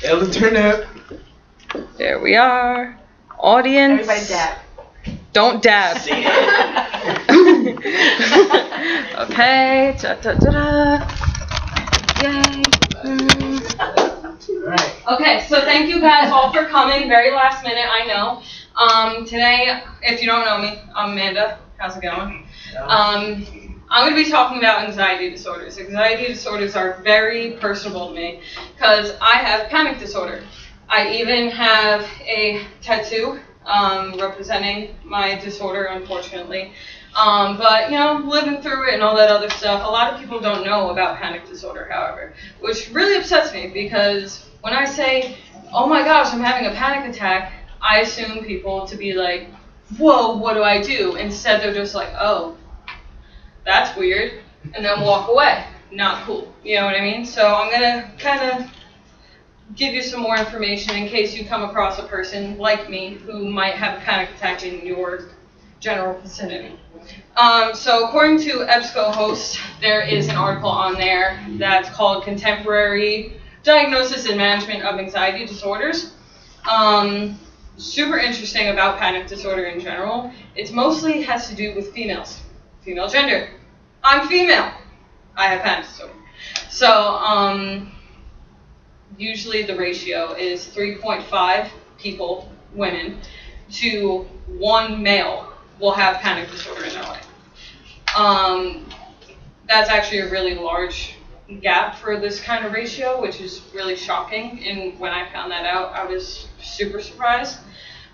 Internet. There we are. Audience. Everybody dab. Don't dab. Okay. Yay. Right. Okay, so thank you guys all for coming. Very last minute, I know. Today, if you don't know me, I'm Amanda. How's it going? I'm going to be talking about anxiety disorders. Anxiety disorders are very personable to me because I have panic disorder. I even have a tattoo representing my disorder, unfortunately. But, you know, living through it and all that other stuff, a lot of people don't know about panic disorder, however, which really upsets me because when I say, oh my gosh, I'm having a panic attack, I assume people to be like, whoa, what do I do? Instead, they're just like, oh, that's weird, and then walk away. Not cool. You know what I mean? So I'm going to kind of give you some more information in case you come across a person like me who might have a panic attack in your general vicinity. So according to EBSCOhost, there is an article on there that's called Contemporary Diagnosis and Management of Anxiety Disorders. Super interesting about panic disorder in general. It mostly has to do with females, female gender. I'm female. I have panic disorder. So usually the ratio is 3.5 people, women, to 1 male will have panic disorder in their life. That's actually a really large gap for this kind of ratio, which is really shocking. And when I found that out, I was super surprised.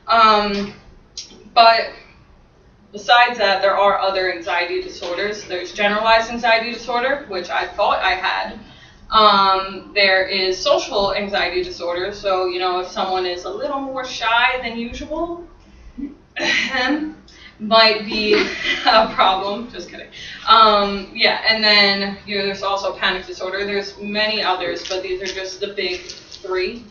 But besides that, there are other anxiety disorders. There's generalized anxiety disorder, which I thought I had. There is social anxiety disorder. So, you know, if someone is a little more shy than usual, might be a problem. Just kidding. Yeah, and then there's also panic disorder. There's many others, but these are just the big 3.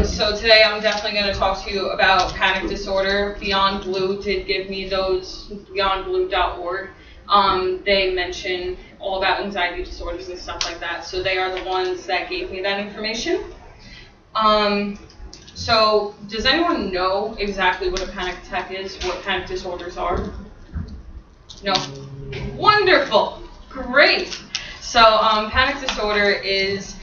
So today I'm definitely going to talk to you about panic disorder. Beyond Blue did give me those, beyondblue.org. They mention all about anxiety disorders and stuff like that. So they are the ones that gave me that information. So does anyone know exactly what a panic attack is, what panic disorders are? No? Wonderful. Great. So panic disorder is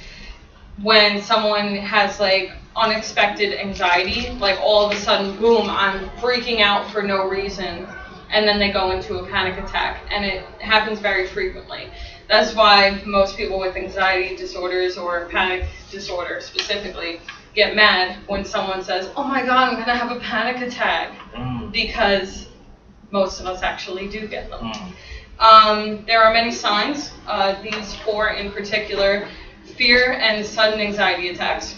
when someone has like unexpected anxiety, like all of a sudden, boom, I'm freaking out for no reason, and then they go into a panic attack, and it happens very frequently. That's why most people with anxiety disorders or panic disorder specifically get mad when someone says, oh my god, I'm going to have a panic attack, because most of us actually do get them. There are many signs, these 4 in particular: fear and sudden anxiety attacks.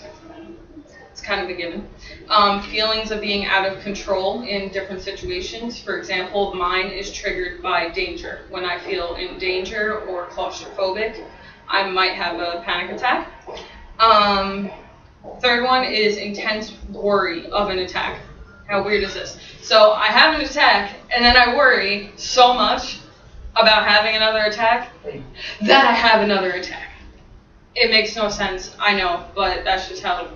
It's kind of a given. Feelings of being out of control in different situations. For example, mine is triggered by danger. When I feel in danger or claustrophobic, I might have a panic attack. Third one is intense worry of an attack. How weird is this? So I have an attack, and then I worry so much about having another attack that I have another attack. It makes no sense, I know, but that's just how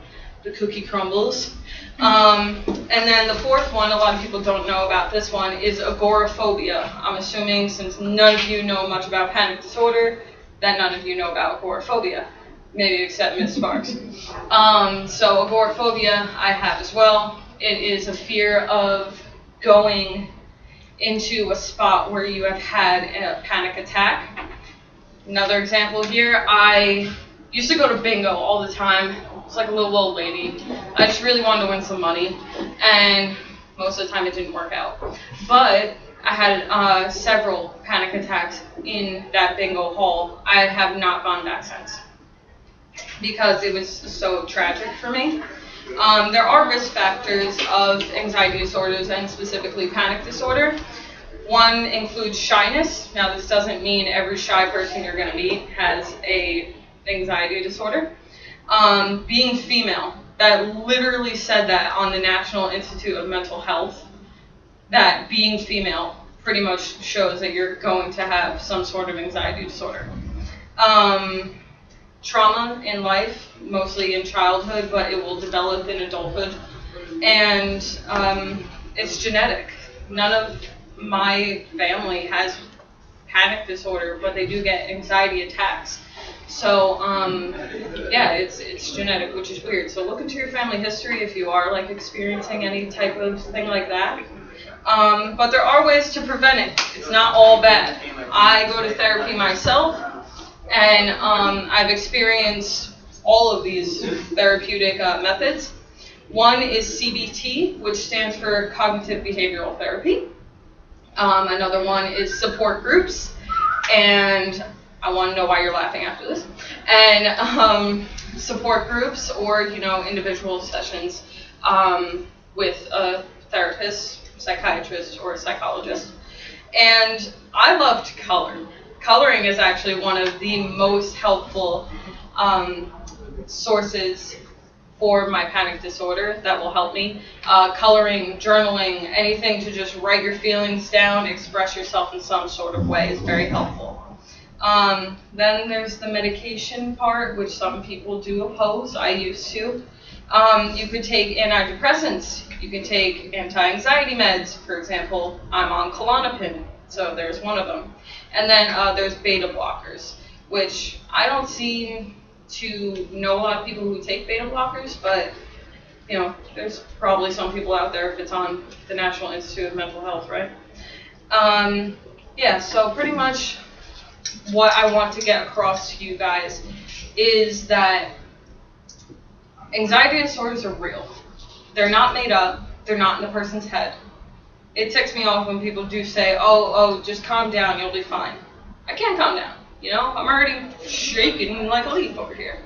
the cookie crumbles. And then the 4th one, a lot of people don't know about this one, is agoraphobia. I'm assuming since none of you know much about panic disorder, that none of you know about agoraphobia. Maybe except Ms. Sparks. So agoraphobia I have as well. It is a fear of going into a spot where you have had a panic attack. Another example here, I used to go to bingo all the time. It's like a little old lady. I just really wanted to win some money, and most of the time it didn't work out. But I had several panic attacks in that bingo hall. I have not gone back since because it was so tragic for me. There are risk factors of anxiety disorders and specifically panic disorder. One includes shyness. Now, this doesn't mean every shy person you're going to meet has a anxiety disorder. Being female. That literally said that on the National Institute of Mental Health, that being female pretty much shows that you're going to have some sort of anxiety disorder. trauma in life, mostly in childhood, but it will develop in adulthood. And it's genetic. None of my family has panic disorder, but they do get anxiety attacks. So, yeah, it's genetic, which is weird. So look into your family history if you are like experiencing any type of thing like that. But there are ways to prevent it. It's not all bad. I go to therapy myself, and I've experienced all of these therapeutic methods. One is CBT, which stands for Cognitive Behavioral Therapy. Another one is support groups, and I want to know why you're laughing after this. And support groups, or individual sessions with a therapist, psychiatrist, or a psychologist. And I love to color. Coloring is actually one of the most helpful sources for my panic disorder that will help me. Coloring, journaling, anything to just write your feelings down, express yourself in some sort of way is very helpful. Then there's the medication part, which some people do oppose. I used to. You could take antidepressants. You can take anti-anxiety meds. For example, I'm on Klonopin, so there's one of them. And then there's beta blockers, which I don't seem to know a lot of people who take beta blockers, but there's probably some people out there if it's on the National Institute of Mental Health, right? Yeah, so pretty much what I want to get across to you guys is that anxiety disorders are real. They're not made up. They're not in the person's head. It ticks me off when people do say, oh, just calm down, you'll be fine. I can't calm down. I'm already shaking like a leaf over here.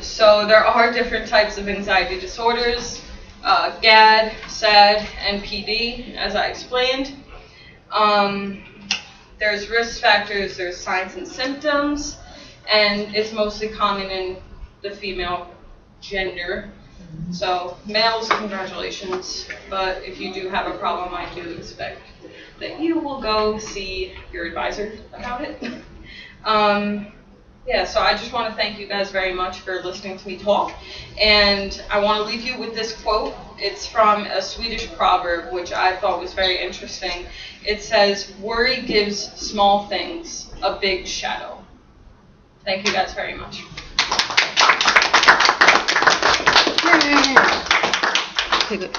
So there are different types of anxiety disorders, GAD, SAD, and PD, as I explained. There's risk factors, there's signs and symptoms, and it's mostly common in the female gender. So males, congratulations, but if you do have a problem, I do expect that you will go see your advisor about it. Yeah, so I just want to thank you guys very much for listening to me talk, and I want to leave you with this quote. It's from a Swedish proverb, which I thought was very interesting. It says, "Worry gives small things a big shadow." Thank you guys very much. Okay, good.